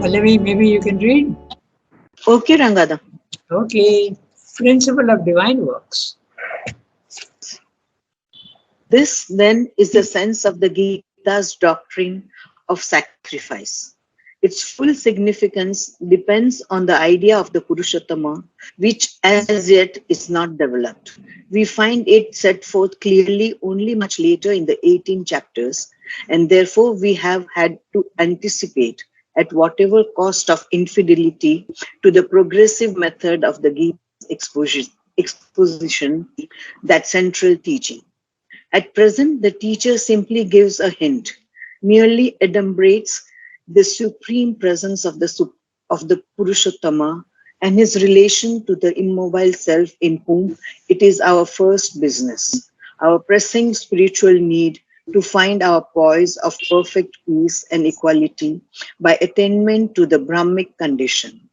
Maybe you can read. Okay, Rangada. Okay. Principle of divine works. This then is the sense of the Gita's doctrine of sacrifice. Its full significance depends on the idea of the Purushottama, which as yet is not developed. We find it set forth clearly only much later in the 18 chapters, and therefore we have had to anticipate, at whatever cost of infidelity, to the progressive method of the Gita's exposition, that central teaching. At present, the teacher simply gives a hint, merely adumbrates the supreme presence of the Purushottama and his relation to the immobile self in whom it is our first business, our pressing spiritual need to find our poise of perfect peace and equality by attainment to the Brahmic condition.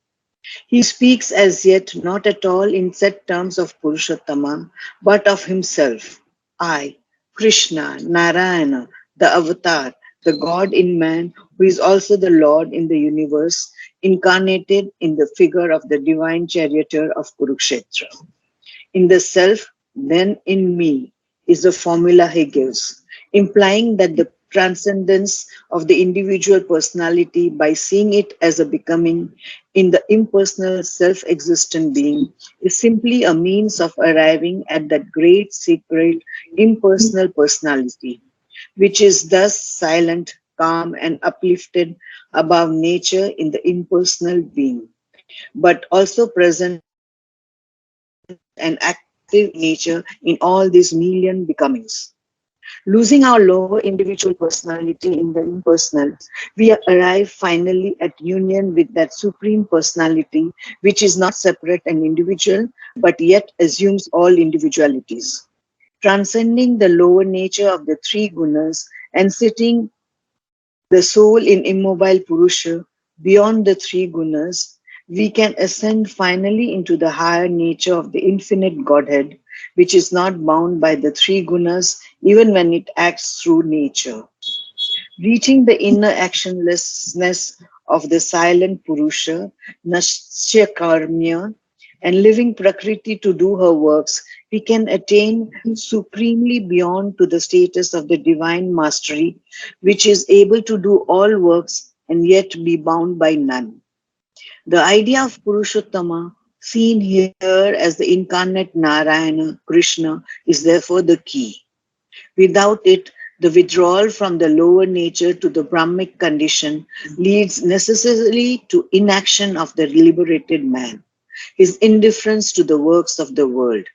He speaks as yet not at all in set terms of Purushottama, but of himself. I, Krishna, Narayana, the avatar, the God in man, who is also the Lord in the universe, incarnated in the figure of the divine charioteer of Kurukshetra. In the self, then in me, is the formula he gives, implying that the transcendence of the individual personality by seeing it as a becoming in the impersonal self-existent being is simply a means of arriving at that great secret impersonal personality, which is thus silent, calm, and uplifted above nature in the impersonal being, but also present and active nature in all these million becomings. Losing our lower individual personality in the impersonal, we arrive finally at union with that supreme personality, which is not separate and individual, but yet assumes all individualities. Transcending the lower nature of the three gunas and sitting the soul in immobile Purusha beyond the three gunas, we can ascend finally into the higher nature of the infinite Godhead, which is not bound by the three gunas even when it acts through nature. Reaching the inner actionlessness of the silent Purusha, Nashya Karmya, and living Prakriti to do her works, we can attain supremely beyond to the status of the divine mastery, which is able to do all works and yet be bound by none. The idea of Purushottama, seen here as the incarnate Narayana, Krishna, is therefore the key. Without it, the withdrawal from the lower nature to the Brahmic condition leads necessarily to inaction of the liberated man, his indifference to the works of the world.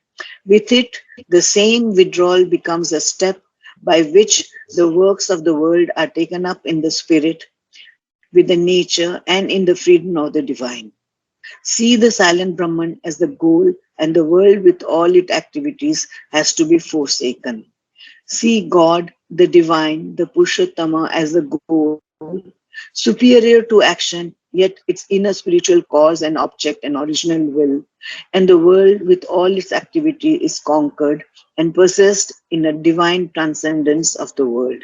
With it, the same withdrawal becomes a step by which the works of the world are taken up in the spirit, with the nature, and in the freedom of the divine. See the silent Brahman as the goal, and the world with all its activities has to be forsaken. See God, the divine, the Purushottama as the goal, superior to action, yet its inner spiritual cause and object and original will, and the world with all its activity is conquered and possessed in a divine transcendence of the world.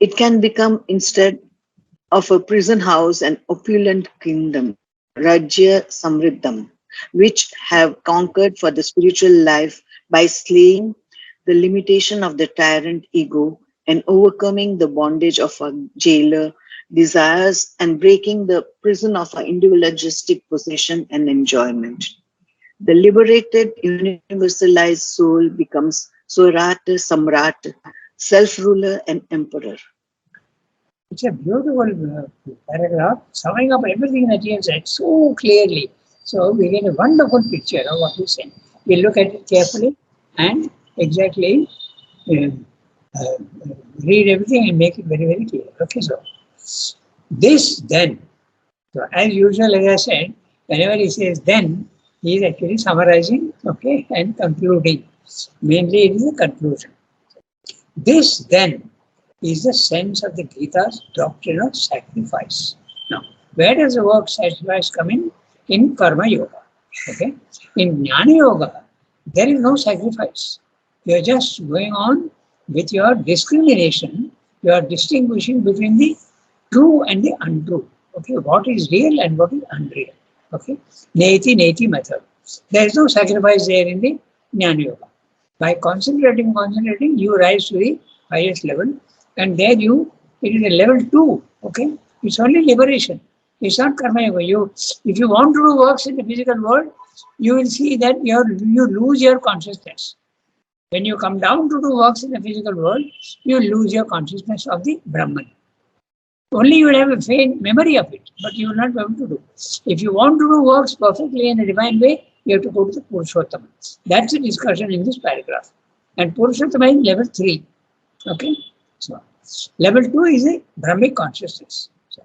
It can become instead of a prison house and opulent kingdom, Rajya Samriddham, which have conquered for the spiritual life by slaying the limitation of the tyrant ego and overcoming the bondage of a jailer desires and breaking the prison of our individualistic possession and enjoyment. The liberated, universalized soul becomes Swarat, Samrat, self-ruler and emperor. It's a beautiful paragraph, summing up everything that you have said so clearly. So we get a wonderful picture of what you said. We look at it carefully and exactly uh, uh, read everything and make it very, very clear. Okay, so this then. So as usual, as I said, whenever he says then, he is actually summarizing, okay, and concluding. Mainly it is a conclusion. This then is the sense of the Gita's doctrine of sacrifice. Now, where does the word sacrifice come in? In Karma Yoga. Okay? In Jnana Yoga, there is no sacrifice. You are just going on with your discrimination. You are distinguishing between the true and the untrue. Okay, what is real and what is unreal. Okay, neti method. There is no sacrifice there in the Jnana Yoga. By concentrating, you rise to the highest level, and there it is a level 2. Okay, it's only liberation. It's not karma yoga. If you want to do works in the physical world, you will see that you lose your consciousness. When you come down to do works in the physical world, you lose your consciousness of the Brahman. Only you will have a faint memory of it, but you will not be able to do. If you want to do works perfectly in a divine way, you have to go to the Purushottama. That's the discussion in this paragraph. And Purushottama is level 3. Okay? So, level 2 is a Brahmic consciousness. So,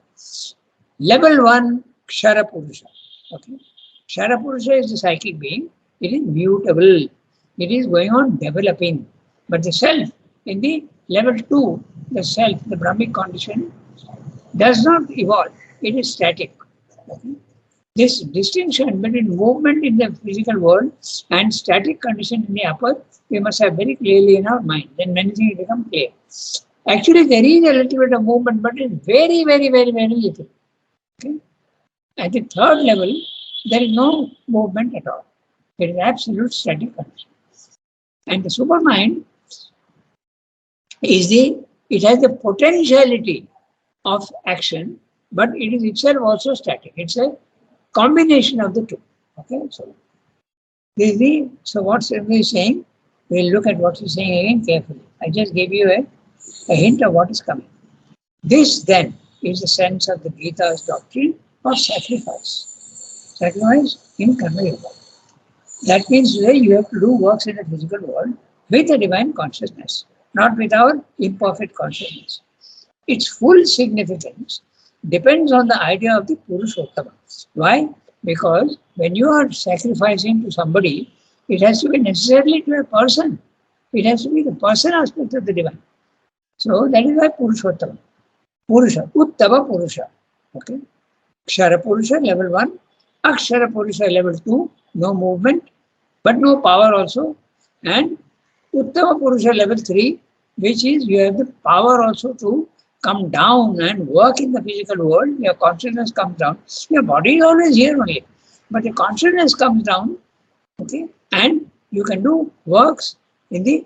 level 1, Kshara Purusha. Okay? Kshara Purusha is the psychic being. It is mutable. It is going on developing. But the self, in the level 2, the self, the Brahmic condition, does not evolve. It is static. Okay? This distinction between movement in the physical world and static condition in the upper, we must have very clearly in our mind. Then many things become clear. Actually, there is a little bit of movement, but it's very, very, very, very little. Okay? At the third level, there is no movement at all. It is absolute static condition. And the supermind it has the potentiality of action, but it is itself also static. It's a combination of the two. Okay, so what Sri is saying, we'll look at what he's saying again carefully. I just gave you a hint of what is coming. This then is the sense of the Gita's doctrine of sacrifice. Sacrifice in Karma Yoga. That means today you have to do works in the physical world with a divine consciousness, not with our imperfect consciousness. Its full significance depends on the idea of the Purushottama. Why? Because when you are sacrificing to somebody, it has to be necessarily to a person. It has to be the person aspect of the divine. So that is why Purushottama. Purusha, Uttama Purusha. Okay. Kshara Purusha, level 1. Akshara Purusha, level 2. No movement, but no power also. And Uttama Purusha, level 3, which is you have the power also to come down and work in the physical world. Your consciousness comes down. Your body is always here only, but the consciousness comes down. Okay, and you can do works in the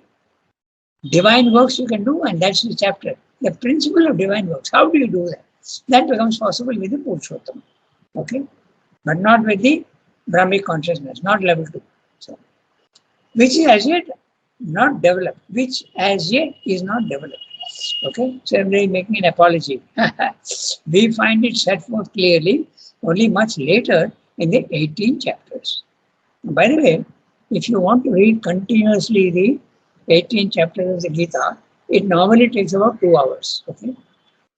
divine works you can do, and that's the chapter. The principle of divine works. How do you do that? That becomes possible with the Purushottama. Okay, but not with the Brahmic consciousness, not level 2. So, which is as yet not developed, which as yet is not developed. Okay, so I'm really making an apology. We find it set forth clearly only much later in the 18 chapters. By the way, if you want to read continuously the 18 chapters of the Gita, it normally takes about 2 hours. Okay,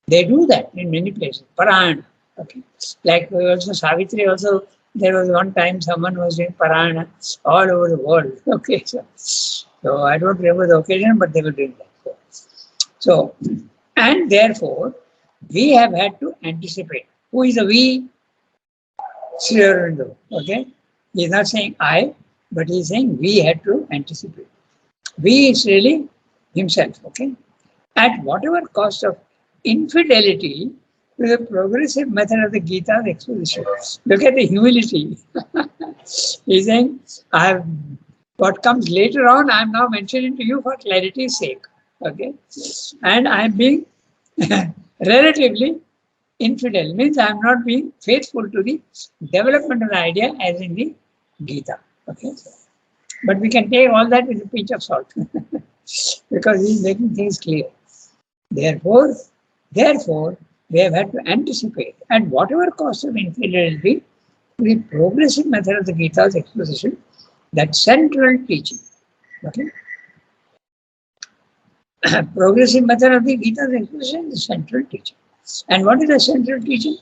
they do that in many places. Parayana. Okay, like also Savitri also. There was one time someone was doing Parayana all over the world. Okay, so I don't remember the occasion, but they were doing that. So, and therefore, we have had to anticipate. Who is the we? Sri Aurobindo. Okay, he is not saying I, but he is saying we had to anticipate. We is really himself. Okay, at whatever cost of infidelity to the progressive method of the Gita's exposition. Look at the humility. He's saying, what comes later on, I am now mentioning to you for clarity's sake. Okay? And I am being relatively infidel, means I am not being faithful to the development of the idea as in the Gita. Okay? But we can take all that with a pinch of salt because he is making things clear. Therefore, we have had to anticipate at whatever cost of infidelity to the progressive method of the Gita's exposition, that central teaching. Okay? Progressive method of the Gita's exposition is central teaching. And what is the central teaching?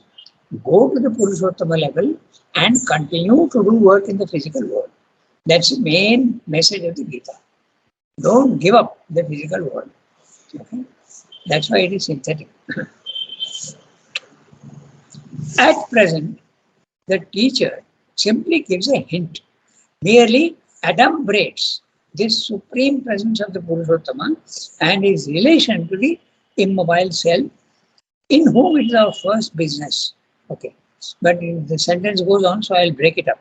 Go to the Purushottama level and continue to do work in the physical world. That's the main message of the Gita. Don't give up the physical world. Okay? That's why it is synthetic. At present, the teacher simply gives a hint, merely adumbrates this supreme presence of the Purushottama and his relation to the immobile self, in whom it is our first business Okay. But the sentence goes on, so I'll break it up.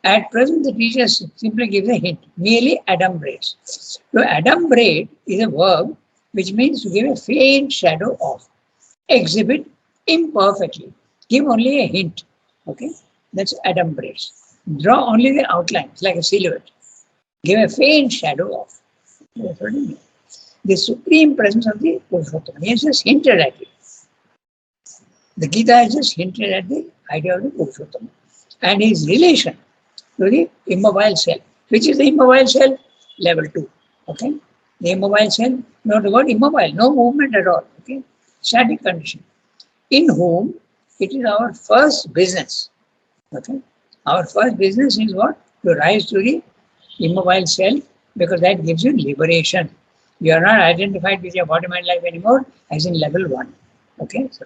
At present, the teacher simply gives a hint, merely adumbrates. So adumbrate is a verb which means to give a faint shadow of, exhibit imperfectly, give only a hint. Okay, that's adumbrates. Draw only the outlines like a silhouette, give a faint shadow of. That's what it means. The supreme presence of the Purushottama. He has just hinted at it. The Gita has just hinted at the idea of the Purushottama and his relation to the immobile self. Which is the immobile self? Level 2. Okay? The immobile self, not the word immobile, no movement at all. Okay? Static condition. In whom it is our first business. Okay? Our first business is what? To rise to the immobile self, because that gives you liberation. You are not identified with your body, mind, life anymore, as in level 1. Okay? So,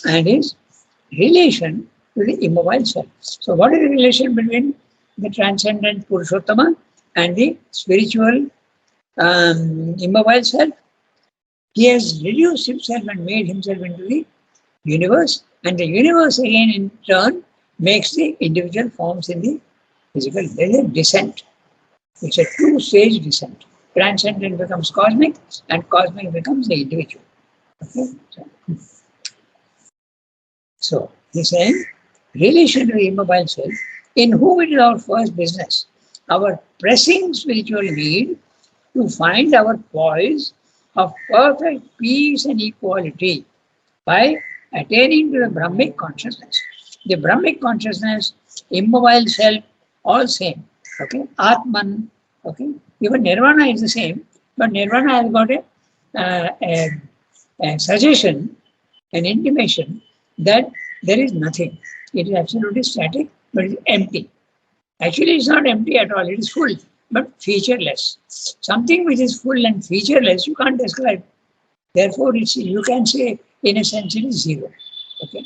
and his relation to the immobile self. So, what is the relation between the transcendent Purushottama and the spiritual immobile self? He has reduced himself and made himself into the universe, and the universe again in turn makes the individual forms in the physical. There is a descent. It's a two-stage descent. Transcendent becomes cosmic, and cosmic becomes the individual. Okay? So he's saying, relation to the immobile self, in whom it is our first business, our pressing spiritual need to find our poise of perfect peace and equality by attaining to the Brahmic consciousness. The Brahmic consciousness, immobile self, all same. Okay, Atman. Okay, even Nirvana is the same, but Nirvana has got a suggestion, an intimation that there is nothing. It is absolutely static, but it is empty. Actually, it's not empty at all. It is full, but featureless. Something which is full and featureless, you can't describe. Therefore, it's, you can say, in a sense, it is zero. Okay.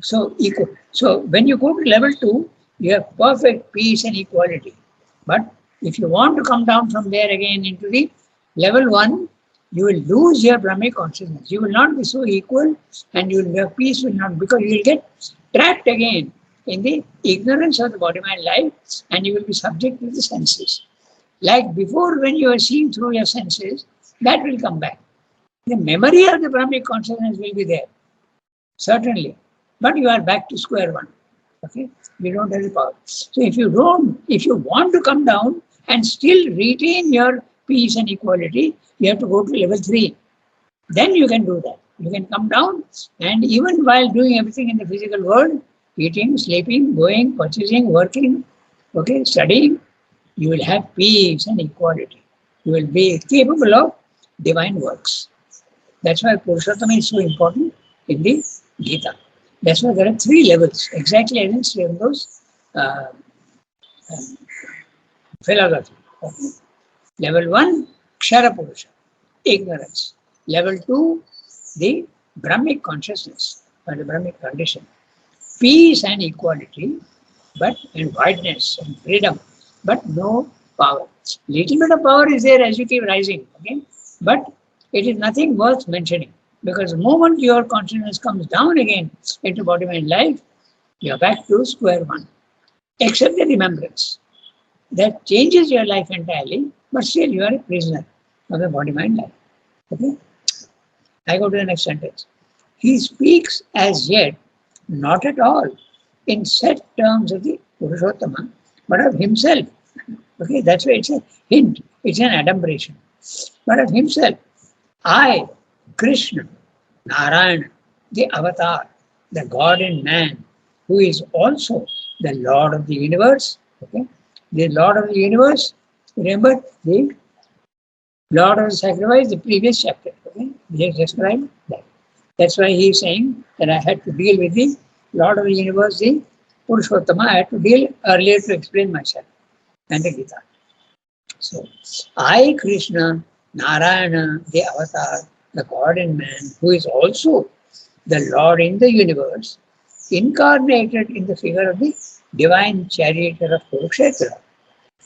So, equal. So when you go to level 2, you have perfect peace and equality. But if you want to come down from there again into the level 1, you will lose your Brahmic consciousness. You will not be so equal, and your peace will not, because you will get trapped again in the ignorance of the body, mind, life, and you will be subject to the senses. Like before, when you are seeing through your senses, that will come back. The memory of the Brahmic consciousness will be there, certainly, but you are back to square one. Okay, you don't have the power. So if you want to come down and still retain your peace and equality, you have to go to level 3. Then you can do that. You can come down, and even while doing everything in the physical world, eating, sleeping, going, purchasing, working, okay, studying, you will have peace and equality. You will be capable of divine works. That's why Purushottama is so important in the Gita. That's why there are 3 levels, exactly as in Sri Aurobindo's philosophy. Okay. Level 1, Kshara Purusha, ignorance. Level 2, the Brahmic consciousness, or the Brahmic condition. Peace and equality, and wideness and freedom, but no power. Little bit of power is there as you keep rising, okay? But it is nothing worth mentioning, because the moment your consciousness comes down again into body, mind, life, you are back to square one. Except the remembrance. That changes your life entirely, but still you are a prisoner of the body, mind, life. Okay? I go to the next sentence. He speaks as yet not at all in set terms of the Purushottama, but of himself. Okay, that's why it's a hint, it's an adumbration. But of himself, I, Krishna, Narayana, the avatar, the God in man, who is also the Lord of the universe. Okay, the Lord of the universe, remember the Lord of the sacrifice, the previous chapter. Okay, we have described that. That's why he is saying that I had to deal with the Lord of the universe, the Purushottama. I had to deal earlier to explain myself and the Gita. So, I, Krishna, Narayana, the avatar, the God in man, who is also the Lord in the universe, incarnated in the figure of the divine charioteer of Kurukshetra,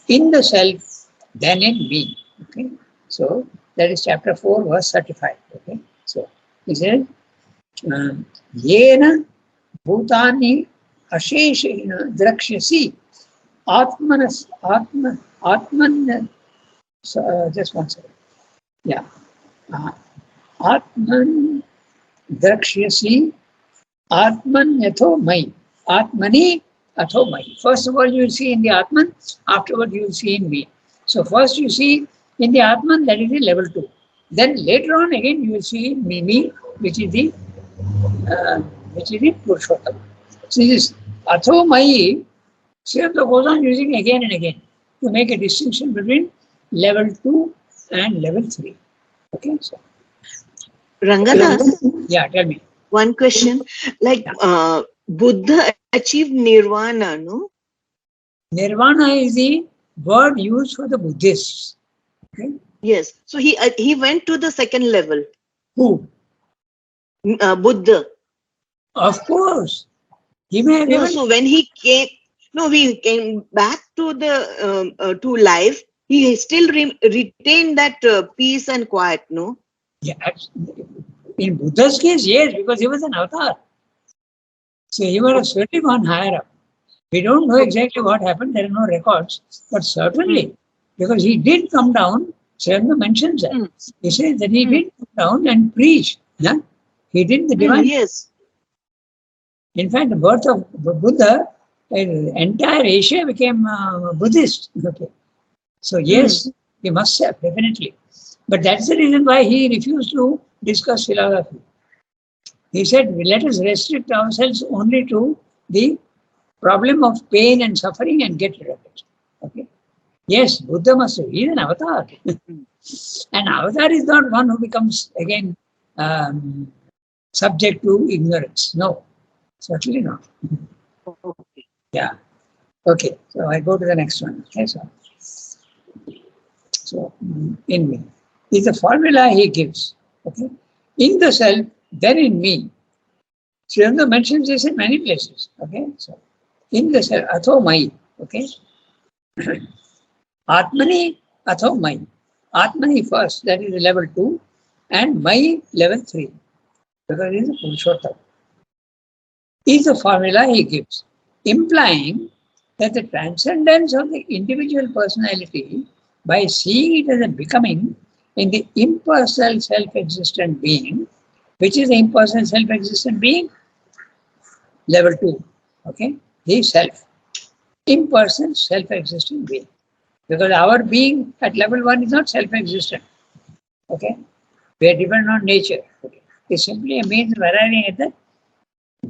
in the self, then in me. Okay, so that is chapter 4, verse 35. Okay, so He said, Yena Bhutani Asheshena Drakshasi Atmanas Atman just one second. Yeah. Atman Drakshasi Atman Yatho Mai. Atmani Atho Mai. First of all, you will see in the Atman, afterward, you will see in me. So, first you see in the Atman, that is the level 2. Then later on, again, you will see in me, which is the Purushottam. So, this Atho Mai, Sriyamta goes on using again and again to make a distinction between level 2 and level 3. Okay, so. Ranganath, Yeah, tell me. one question. Like Buddha achieved nirvana, no? Nirvana is the word used for the Buddhists. Okay? Yes. So he went to the second level. Who? Buddha. Of course. He may have No, even. so when he came back to the to life, he still retained that peace and quiet, no? Yeah, in Buddha's case, yes, because he was an avatar. So he would have certainly gone higher up. We don't know exactly what happened, there are no records, but certainly, because he did come down, Sriyamta mentions that. He says that he did come down and preach. Yeah? He did the divine. Yes. In fact, the birth of Buddha, entire Asia became Buddhist. Okay. So yes, he must have, definitely. But that's the reason why he refused to discuss philosophy. He said, let us restrict ourselves only to the problem of pain and suffering and get rid of it. Okay. Yes, Buddha must have. He is an avatar. An avatar is not one who becomes again subject to ignorance. No, certainly not. Okay. Yeah. Okay. So I go to the next one. Okay. So in me is the formula he gives. Okay. In the self, then in me. Sriyamta mentions this in many places. Okay. So in the self, atho mai. Okay. Atmani atho mai. Atmani first, that is level 2, and mai level 3. Because it is a Purushottam. Is the formula he gives, implying that the transcendence of the individual personality by seeing it as a becoming in the impersonal self-existent being, which is the impersonal self-existent being, level 2, okay, the self, impersonal self-existent being. Because our being at level 1 is not self-existent, okay, we are dependent on nature. Okay. It's simply a means of arriving at the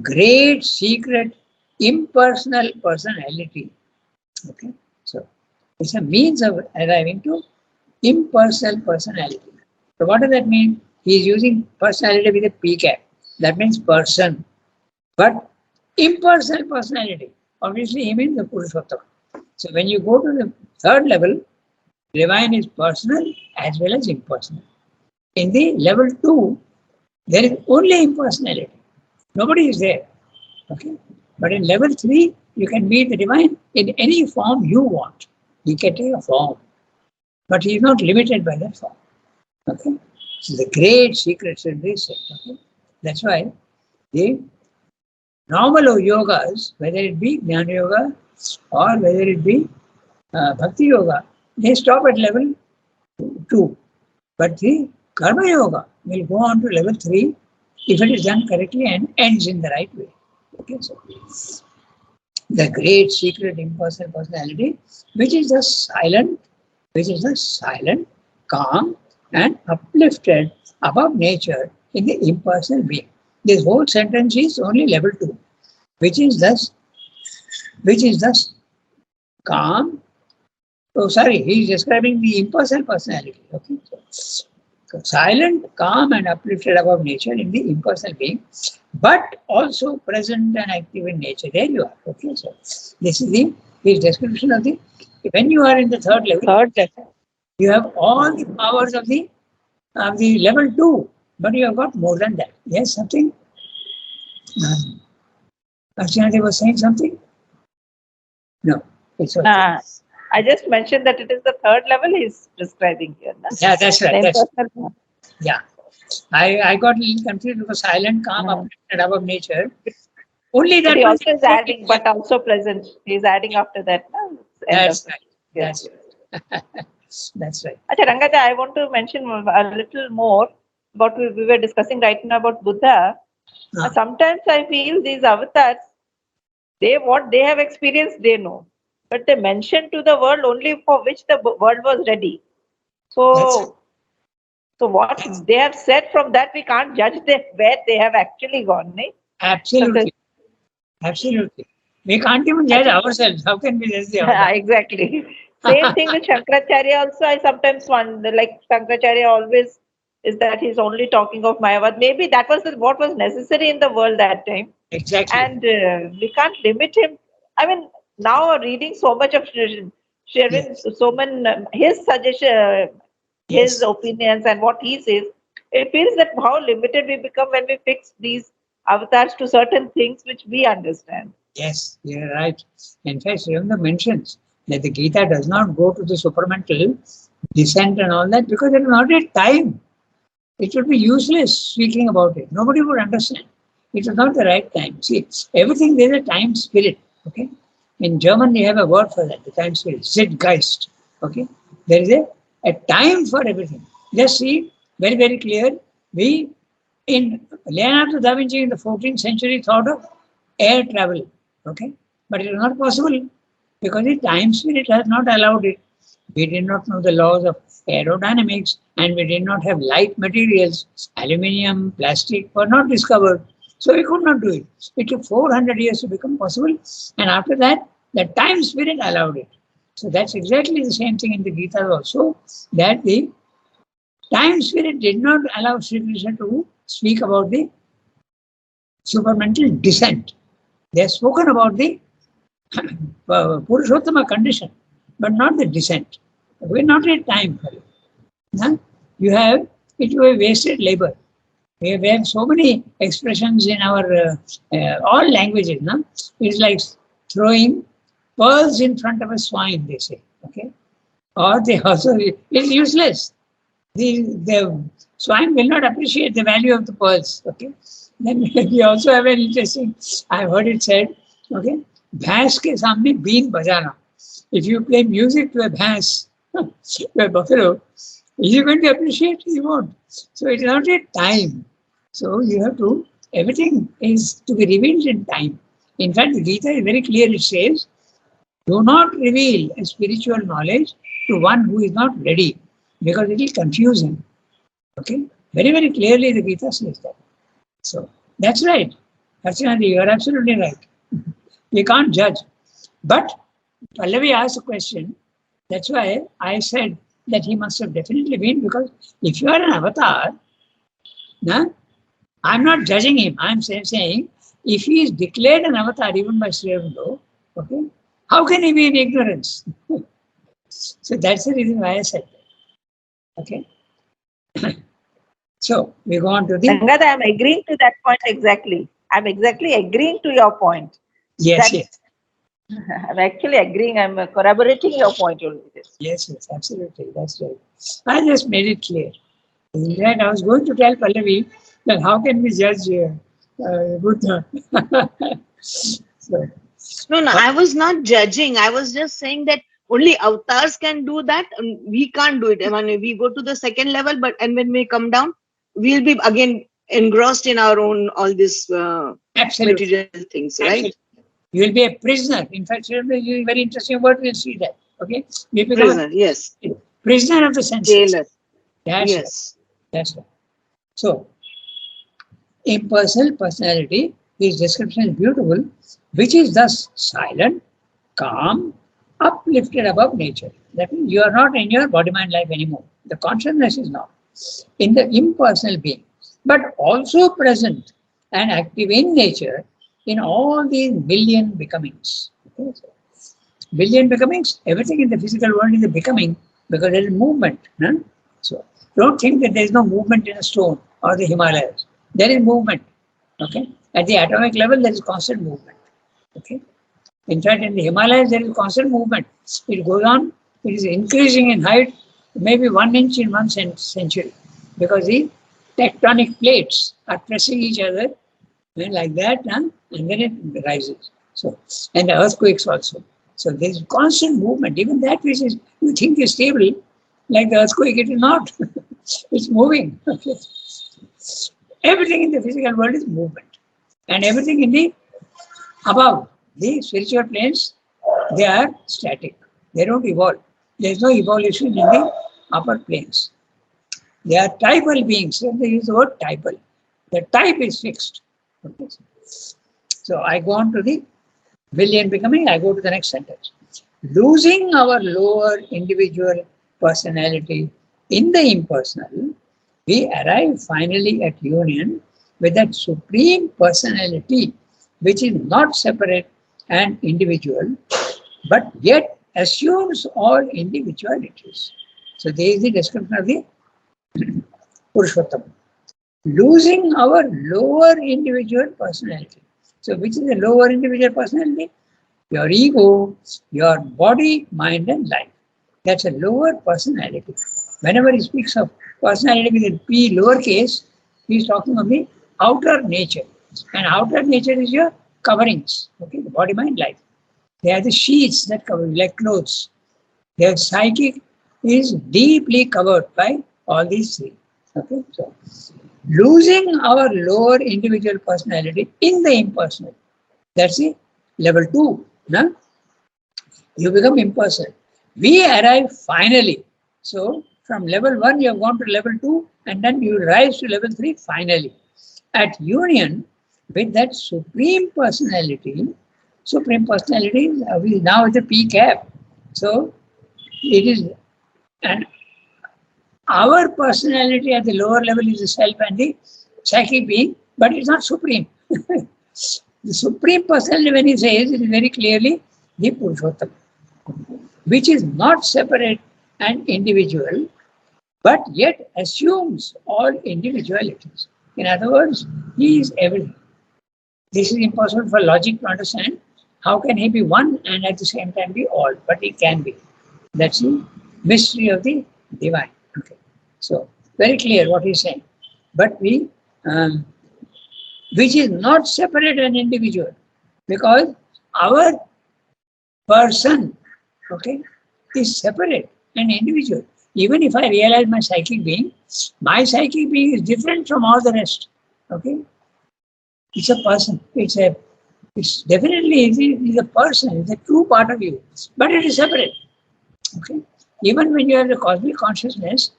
great secret impersonal personality. Okay, so it's a means of arriving to impersonal personality. So what does that mean? He is using personality with a P cap. That means person. But impersonal personality, obviously he means the Purushottama. So when you go to the third level, divine is personal as well as impersonal. In the level 2, there is only impersonality. Nobody is there. Okay. But in level 3, you can meet the divine in any form you want. He can take a form. But he is not limited by that form. Okay. So the great secrets in this. Okay. That's why the normal yogas, whether it be Jnana Yoga or whether it be Bhakti Yoga, they stop at level 2. But the Karma Yoga will go on to level 3 if it is done correctly and ends in the right way. Okay, so the great secret impersonal personality, which is the silent, calm, and uplifted above nature in the impersonal being. This whole sentence is only level 2, which is thus calm. Oh, sorry, he is describing the impersonal personality. Okay, so silent, calm, and uplifted above nature in the impersonal being, but also present and active in nature. There you are. Okay, so this is his description of the. When you are in the third level, you have all the powers of the level 2, but you have got more than that. Yes, something. Archana was saying something. No, it's okay. I just mentioned that it is the third level he's describing here. Na? Yeah, that's right. The That's impersonal. yeah. I got a little confused because silent, calm, Uh, uplifted above nature. Only but that he much. also is adding, but also present. He is adding after that. No? It's end of That's it. right. Yes, That's yes. right. That's right. Acha, Rangada, I want to mention a little more about we were discussing right now about Buddha. Ah, Sometimes I feel these avatars, they what they have experienced, they know, but they mention to the world only for which the world was ready. that's So, so what that's they have said from that we can't judge them where they have actually gone. Ne? So the, absolutely, absolutely. We can't even I judge think ourselves. How can we judge the other? exactly. Same thing with Shankaracharya also. I sometimes wonder, like Shankaracharya always is that he's only talking of Mayavad. Maybe that was what was necessary in the world that time, Exactly. and we can't limit him. I mean, now reading so much of Sherwin Yes. Soman, his suggestion, his Yes. opinions, and what he says, it feels that how limited we become when we fix these avatars to certain things which we understand. Yes. You're right. In fact, Srivanga mentions that the Gita does not go to the supramental descent and all that because it is not a time. It would be useless speaking about it. Nobody would understand. It is not the right time. See, everything there's a time spirit. Okay. In German, they have a word for that. The time spirit, Zeitgeist. Okay. There is a time for everything. Just see, very very clear. We in Leonardo da Vinci in the 14th century thought of air travel. Okay. But it is not possible because the time spirit has not allowed it. We did not know the laws of aerodynamics and we did not have light materials. Aluminium, plastic were not discovered. So we could not do it. It took 400 years to become possible. And after that, the time spirit allowed it. So that's exactly the same thing in the Gita also, that the time spirit did not allow Sri Krishna to speak about the supramental descent. They have spoken about the Purushottama condition, but not the descent. We're not at time for it. Huh? You have it will be wasted labor. We have so many expressions in our all languages. No? It's like throwing pearls in front of a swine, they say. Okay, or they also it's useless. The swine will not appreciate the value of the pearls. Okay, then we also have an interesting. I've heard it said. Okay, भैंस के सामने been बजाना. If you play music to a bhans, to a buffalo, is he going to appreciate? He won't. So it is not a time. So you have to, everything is to be revealed in time. In fact, the Gita is very clear. It says, do not reveal a spiritual knowledge to one who is not ready because it will confuse him. Okay? Very, very clearly the Gita says that. So that's right. Archana, you are absolutely right. We can't judge. But Pallavi asked a question. That's why I said that he must have definitely been because if you are an avatar, nah, I'm not judging him. I'm saying if he is declared an avatar even by Sri Aurobindo, okay, how can he be in ignorance? So that's the reason why I said that. Okay. So we go on to the Rangada, I'm agreeing to that point exactly. I'm exactly agreeing to your point. yes, That's yes, I'm actually agreeing. I'm corroborating your point only. This. yes, yes, absolutely. That's right. I just made it clear. In fact, I was going to tell Pallavi that how can we judge Buddha? So, No, no, I was not judging. I was just saying that only avatars can do that. And we can't do it. I mean, we go to the second level, but and when we come down, we'll be again engrossed in our own all this absolutely, material things, right? absolutely. You will be a prisoner. In fact, very interesting word. We'll see that. Okay, we become Prisoner, yes. a prisoner of the senses. Jailer, That's right. yes. That's right. So, impersonal personality, his description is beautiful, which is thus silent, calm, uplifted above nature. That means you are not in your body mind life anymore. The consciousness is not in the impersonal being, but also present and active in nature in all these billion becomings. Okay? So, billion becomings, everything in the physical world is a becoming because there is movement. Huh? So don't think that there is no movement in a stone or the Himalayas. There is movement. Okay. At the atomic level, there is constant movement. Okay. In fact, in the Himalayas, there is constant movement. It goes on, it is increasing in height, maybe 1 inch in one century, because the tectonic plates are pressing each other like that, and then it rises. So, and the earthquakes also. So there is constant movement. Even that which is you think is stable, like the earthquake, it is not. It's moving. Okay. Everything in the physical world is movement, and everything in the above the spiritual planes, they are static. They don't evolve. There is no evolution in the upper planes. They are typal beings. So they use the word typal. The type is fixed. Okay. So I go on to the will and becoming. I go to the next sentence. Losing our lower individual personality in the impersonal, we arrive finally at union with that supreme personality, which is not separate and individual, but yet assumes all individualities. So there is the description of the Purushottam. Losing our lower individual personality. So which is the lower individual personality? Your ego, your body, mind and life. That's a lower personality. Whenever he speaks of personality with a P lowercase, he is talking of the outer nature. And outer nature is your coverings, okay, the body, mind, life. They are the sheets that cover you, like clothes. Their psychic is deeply covered by all these three. Okay, so losing our lower individual personality in the impersonal. That's the level 2. No? You become impersonal. We arrive finally. So from level 1, you have gone to level 2, and then you rise to level 3 finally. At union with that supreme personality, now is a P cap. So it is, and our personality at the lower level is the self and the psychic being, but it's not supreme. The supreme personality, when he says, it is very clearly the Purushottam, which is not separate and individual, but yet assumes all individualities. In other words, he is everything. This is impossible for logic to understand. How can he be one and at the same time be all? But he can be. That's the mystery of the divine. Okay. So, very clear what he's saying. But which is not separate and individual, because our person, okay, is separate and individual. Even if I realize my psychic being is different from all the rest. Okay, it's a person. It's definitely is a person. It's a true part of you, but it is separate. Okay, even when you have the cosmic consciousness,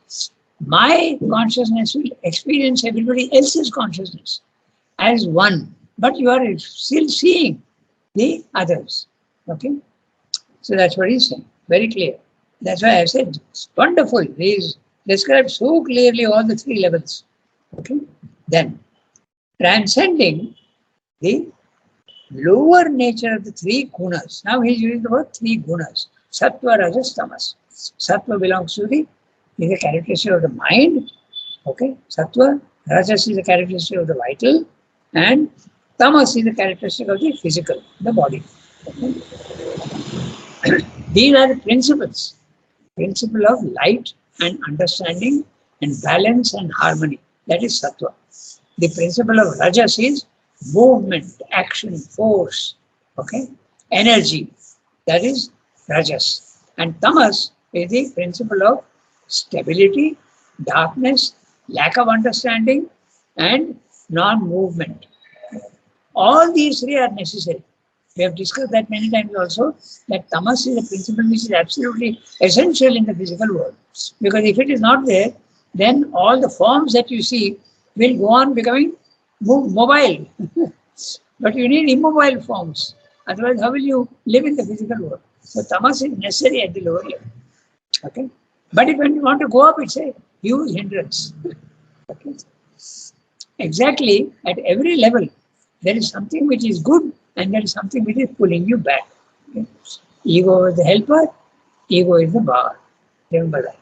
my consciousness will experience everybody else's consciousness as one, but you are still seeing the others. Okay, so that's what he's saying. Very clear. That's why I said it's wonderful. He's described so clearly all the 3 levels. Okay, then transcending the lower nature of the 3 gunas. Now he's using the word 3 gunas: sattva, rajas, tamas. Sattva belongs to is a characteristic of the mind. Okay, sattva, rajas is a characteristic of the vital, and tamas is a characteristic of the physical, the body. Okay. These are the principles. Principle of light and understanding and balance and harmony. That is sattva. The principle of rajas is movement, action, force, okay, energy. That is rajas. And tamas is the principle of stability, darkness, lack of understanding, and non-movement. All these 3 are necessary. We have discussed that many times also, that tamas is a principle which is absolutely essential in the physical world. Because if it is not there, then all the forms that you see will go on becoming mobile. But you need immobile forms. Otherwise, how will you live in the physical world? So tamas is necessary at the lower level. Okay. But if you want to go up, it's a huge hindrance. Okay. Exactly at every level, there is something which is good and there is something which is pulling you back. Okay. Ego is the helper, ego is the bar. Remember that.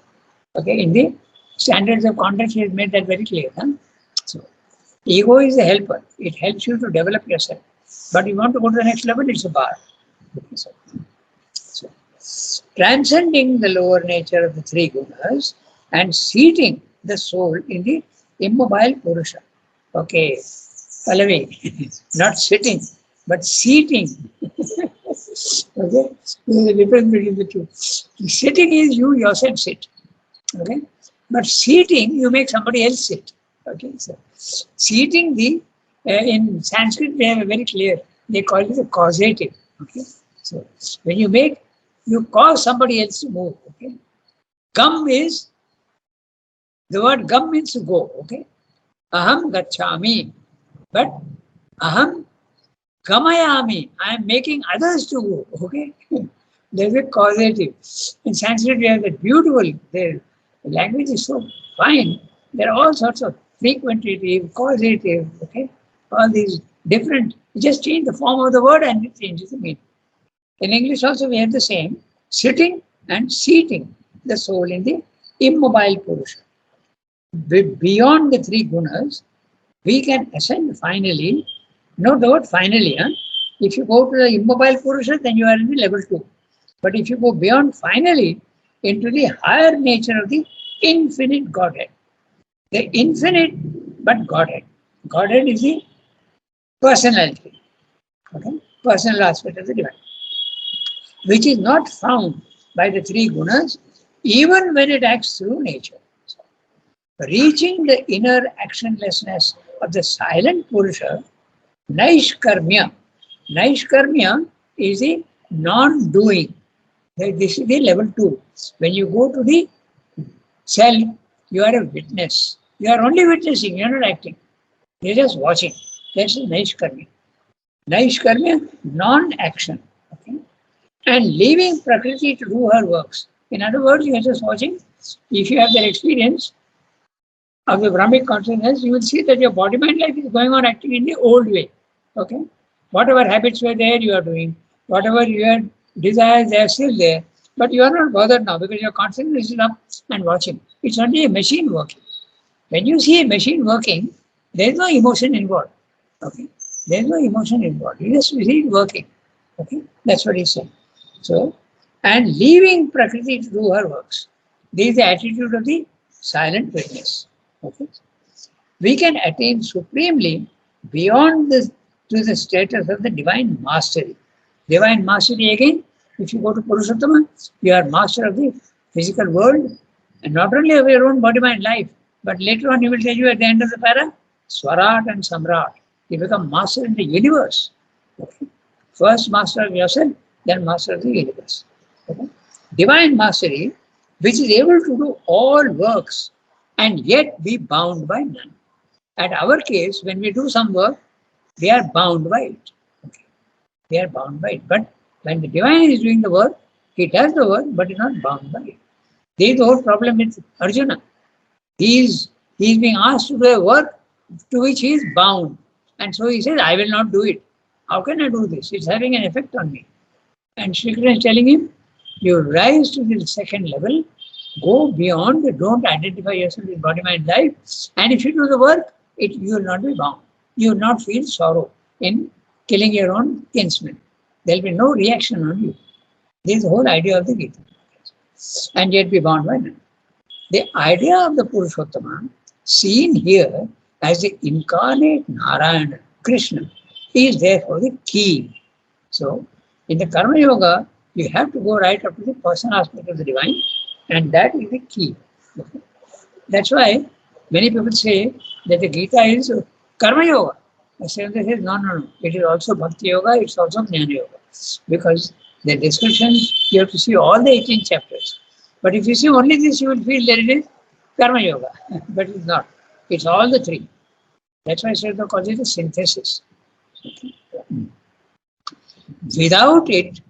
Okay, in the standards of conduct, he has made that very clear. Huh? So, ego is the helper. It helps you to develop yourself. But you want to go to the next level, it's a bar. Okay, so, transcending the lower nature of the 3 gunas and seating the soul in the immobile Purusha. Okay, following, not sitting, but seating. Okay, there is a difference between the two. Sitting is you yourself sit. Okay, but seating you make somebody else sit. Okay, so seating in Sanskrit they are very clear. They call it a causative. Okay, so when you cause somebody else to move. Okay, gam is the word gam means to go. Okay, aham gacchami, but aham gamayami. I am making others to go. Okay, there's a causative. In Sanskrit, we have that beautiful. The language is so fine. There are all sorts of frequentative, causative. Okay, all these different. You just change the form of the word and it changes the meaning. In English also we have the same sitting and seating the soul in the immobile Purusha. Beyond the three gunas, we can ascend finally. Note the word finally. Huh? If you go to the immobile Purusha, then you are in the level 2. But if you go beyond finally into the higher nature of the infinite Godhead, the infinite but Godhead. Godhead is the personality, okay? Personal aspect of the divine, which is not found by the three gunas, even when it acts through nature. Reaching the inner actionlessness of the silent Purusha, Naishkarmya. Naishkarmya is the non-doing. This is the level 2. When you go to the self, you are a witness. You are only witnessing, you are not acting. You are just watching. That's Naishkarmya. Naishkarmya, non-action. Okay? And leaving Prakriti to do her works. In other words, you are just watching. If you have that experience of the Brahmic consciousness, you will see that your body-mind life is going on acting in the old way. Okay? Whatever habits were there, you are doing. Whatever your desires, they are still there. But you are not bothered now because your consciousness is up and watching. It's only a machine working. When you see a machine working, there is no emotion involved. Okay? There is no emotion involved. You just see it working. Okay? That's what he's saying. So, and leaving Prakriti to do her works. This is the attitude of the silent witness. Okay? We can attain supremely beyond this to the status of the divine mastery. Divine mastery again, if you go to Purushottama, you are master of the physical world and not only of your own body, mind, life, but later on he will tell you at the end of the para, Swarat and Samrat. You become master in the universe. Okay? First master of yourself, then master of the universe. Okay? Divine mastery, which is able to do all works and yet be bound by none. At our case, when we do some work, we are bound by it. Okay. We are bound by it. But when the divine is doing the work, he does the work, but is not bound by it. This is the whole problem with Arjuna. He is being asked to do a work to which he is bound. And so he says, I will not do it. How can I do this? It's having an effect on me. And Shri Krishna is telling him, you rise to the second level, go beyond, don't identify yourself with body, mind, life. And if you do the work, you will not be bound. You will not feel sorrow in killing your own kinsman. There will be no reaction on you. This is the whole idea of the Gita. And yet be bound by none. The idea of the Purushottama, seen here as the incarnate Narayana, Krishna, is therefore the key. So, in the Karma Yoga, you have to go right up to the personal aspect of the divine, and that is the key. Okay? That's why many people say that the Gita is Karma Yoga. Siddhanta says, no. It is also Bhakti Yoga, it's also Jnana Yoga. Because the description, you have to see all the 18 chapters. But if you see only this, you will feel that it is Karma Yoga. But it's not. It's all the three. That's why Siddhanta calls it a synthesis. Okay. Without it,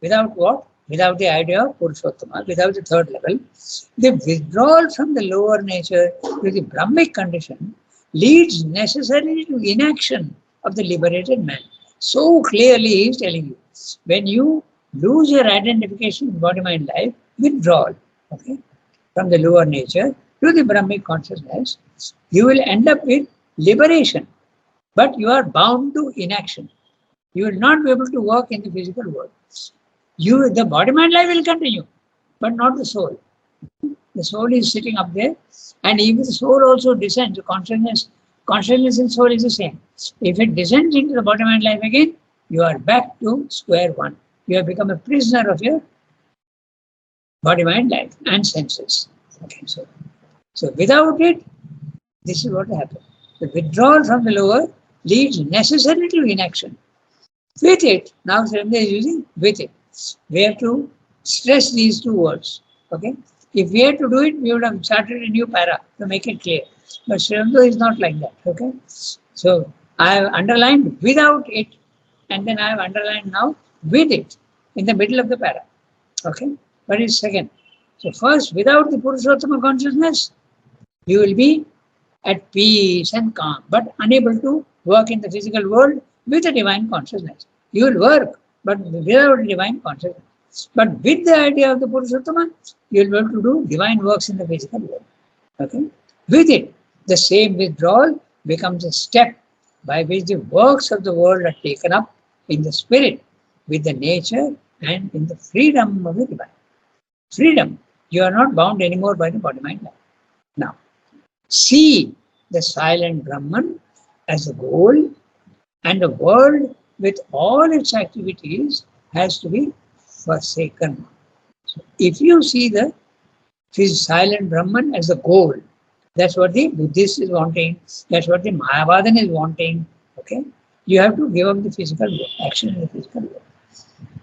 without what? Without the idea of Purushottama, without the third level, the withdrawal from the lower nature to the Brahmic condition leads necessarily to inaction of the liberated man. So clearly he is telling you, when you lose your identification with body, mind, life, withdrawal, okay, from the lower nature to the Brahmic consciousness, you will end up with liberation, but you are bound to inaction. You will not be able to work in the physical world. The body, mind, life will continue, but not the soul. The soul is sitting up there, and if the soul also descends, consciousness in soul is the same. If it descends into the body mind life again, you are back to square one. You have become a prisoner of your body mind life and senses. Okay, so without it, this is what happens. The withdrawal from the lower leads necessarily to inaction. With it, now Sremda is using with it. We have to stress these two words. Okay. If we had to do it, we would have started a new para to make it clear. But Sremda is not like that. Okay. So I have underlined without it, and then I have underlined now with it in the middle of the para. Okay. But it's second. So first, without the Purushottama consciousness, you will be at peace and calm, but unable to work in the physical world with a divine consciousness. You will work, but without a divine consciousness. But with the idea of the Purushottama, you will be able to do divine works in the physical world. Okay? With it, the same withdrawal becomes a step by which the works of the world are taken up in the spirit, with the nature and in the freedom of the divine. Freedom. You are not bound anymore by the body mind life. Now, see the silent Brahman as the goal, and the world with all its activities has to be forsaken. So if you see the silent Brahman as the goal, that's what the Buddhist is wanting, that's what the Mayavadan is wanting. Okay, you have to give up the physical world, action in the physical world.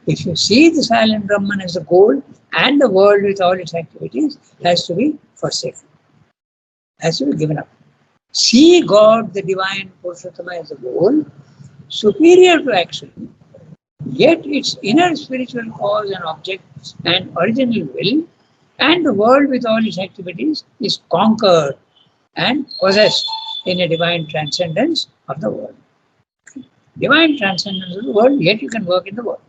If you see the silent Brahman as the goal, and the world with all its activities has to be forsaken, has to be given up. See God, the divine Purushottama, as a goal, superior to action, yet its inner spiritual cause and object and original will, and the world with all its activities is conquered and possessed in a divine transcendence of the world. Divine transcendence of the world, yet you can work in the world.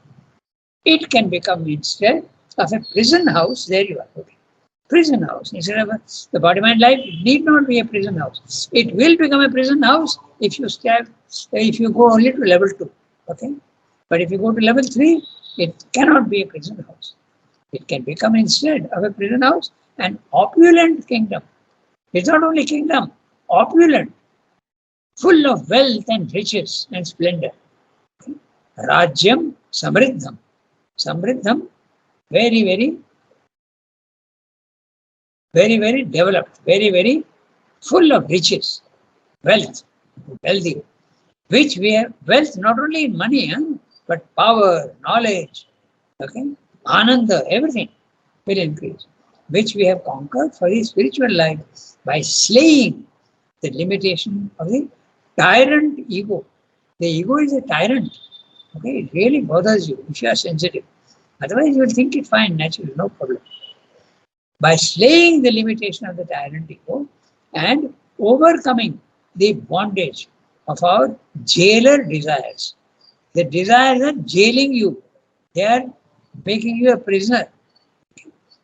It can become instead of a prison house, there you are. Okay. Prison house. Instead of the body mind life, it need not be a prison house. It will become a prison house if you go only to level 2. Okay? But if you go to level 3, it cannot be a prison house. It can become instead of a prison house an opulent kingdom. It's not only kingdom, opulent, full of wealth and riches and splendor. Okay? Rajyam Samriddham. Samriddham, very, very developed, very full of riches, wealth, wealthy, which we have wealth not only in money, but power, knowledge, okay, ananda, everything will increase, which we have conquered for the spiritual life by slaying the limitation of the tyrant ego. The ego is a tyrant. Okay, it really bothers you if you are sensitive. Otherwise, you will think it fine, naturally, no problem. By slaying the limitation of the tyrant ego and overcoming the bondage of our jailer desires. The desires are jailing you. They are making you a prisoner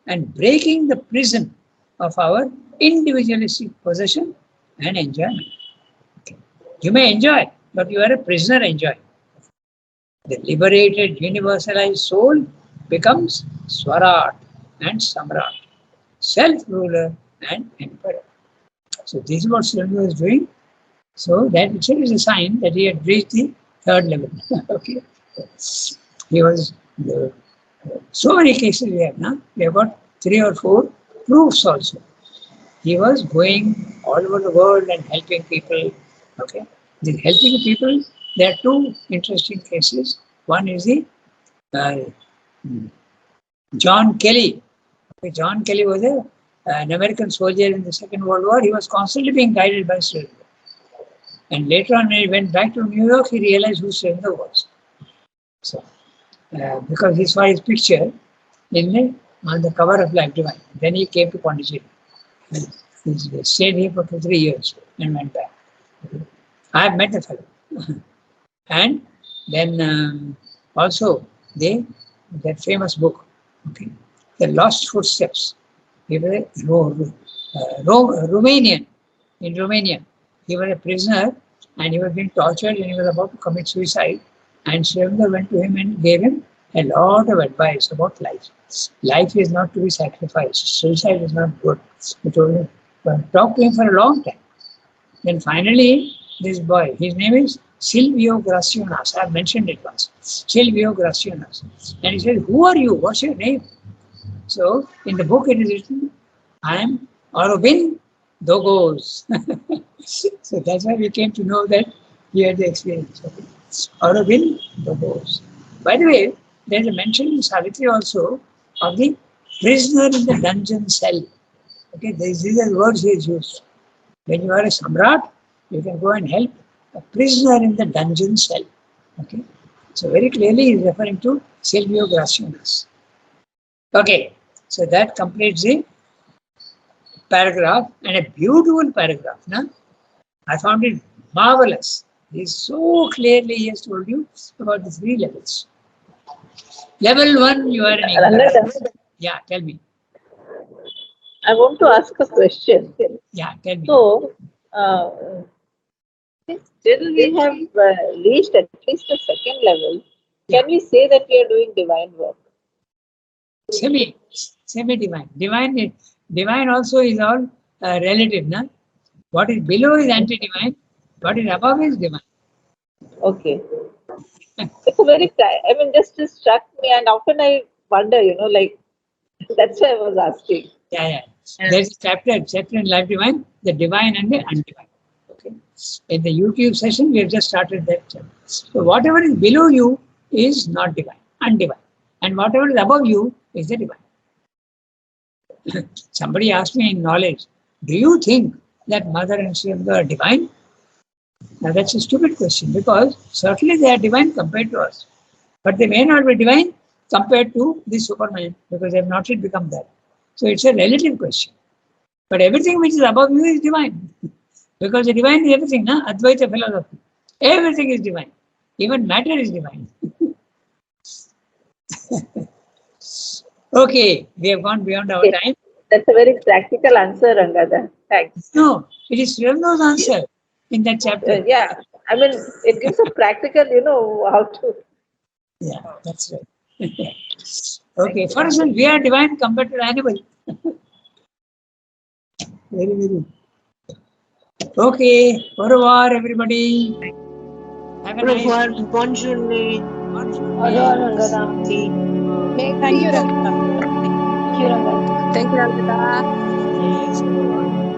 and breaking the prison of our individualistic possession and enjoyment. Okay. You may enjoy, but you are a prisoner enjoying. The liberated, universalized soul becomes Swarat and Samrat, self-ruler and emperor. So this is what Srivastava is doing. So that itself is a sign that he had reached the third level. Okay. He was, so many cases we have now. We have got 3 or 4 proofs also. He was going all over the world and helping people. Okay. The helping people, there are 2 interesting cases. One is the John Kelly. Okay, John Kelly was an American soldier in the Second World War. He was constantly being guided by Srivastava. And later on, when he went back to New York, he realized who Srivastava was. So, because he saw his picture on the cover of Life Divine. Then he came to Pondicherry. He stayed here for 2-3 years and went back. I have met the fellow. And then also that famous book, okay, The Lost Footsteps. He was a Romanian, in Romania. He was a prisoner and he was being tortured and he was about to commit suicide. And Srivastava went to him and gave him a lot of advice about life. Life is not to be sacrificed. Suicide is not good. He told me, talk to him for a long time. Then finally, this boy, his name is Silvio Gracionas. I have mentioned it once. Silvio Gracionas. And he said, who are you? What's your name? So in the book it is written, I am Aurobind Dogos. So that's why we came to know that he had the experience. Okay. Aurobind Dogos. By the way, there's a mention in Savitri also of the prisoner in the dungeon cell. Okay, these are the words he has used. When you are a samrat, you can go and help a prisoner in the dungeon cell. Okay, so very clearly he is referring to Silvio Gracionas. Okay, so that completes the paragraph, and a beautiful paragraph. No? I found it marvelous. He is so clearly he has told you about the 3 levels. Level 1, you are an ignorant. Ranganath, Yeah, tell me. I want to ask a question. Yeah, tell me. So, still we have reached at least the second level. Can we say that we are doing divine work? Semi-divine. Divine also is all relative. Na? What is below is anti-divine. What is above is divine. Okay. It's a very, I mean, just struck me, and often I wonder, like, that's why I was asking. Yeah. There's a chapter in Life Divine, the divine and the undivine. Okay. In the YouTube session, we have just started that chapter. So whatever is below you is not divine, undivine. And whatever is above you is the divine. Somebody asked me in knowledge, do you think that Mother and Shiva are divine? Now that's a stupid question, because certainly they are divine compared to us. But they may not be divine compared to the Superman, because they have not yet become that. So it's a relative question. But everything which is above you is divine. Because the divine is everything, na? Advaita philosophy. Everything is divine. Even matter is divine. Okay, we have gone beyond our time. That's a very practical answer, Ranganath. Thanks. No, it is Srivano's answer in that chapter. Yeah, I mean, it gives a practical, how to. Yeah, that's right. Okay, for instance, we are divine compared to the animal. Very, very. Okay, au revoir, everybody. Have a nice Bonjour. Bonjour. Ranganath. Thank you, Ranganath. Thank you, Ranganath. Thank you, Ranganath. Yes, au revoir.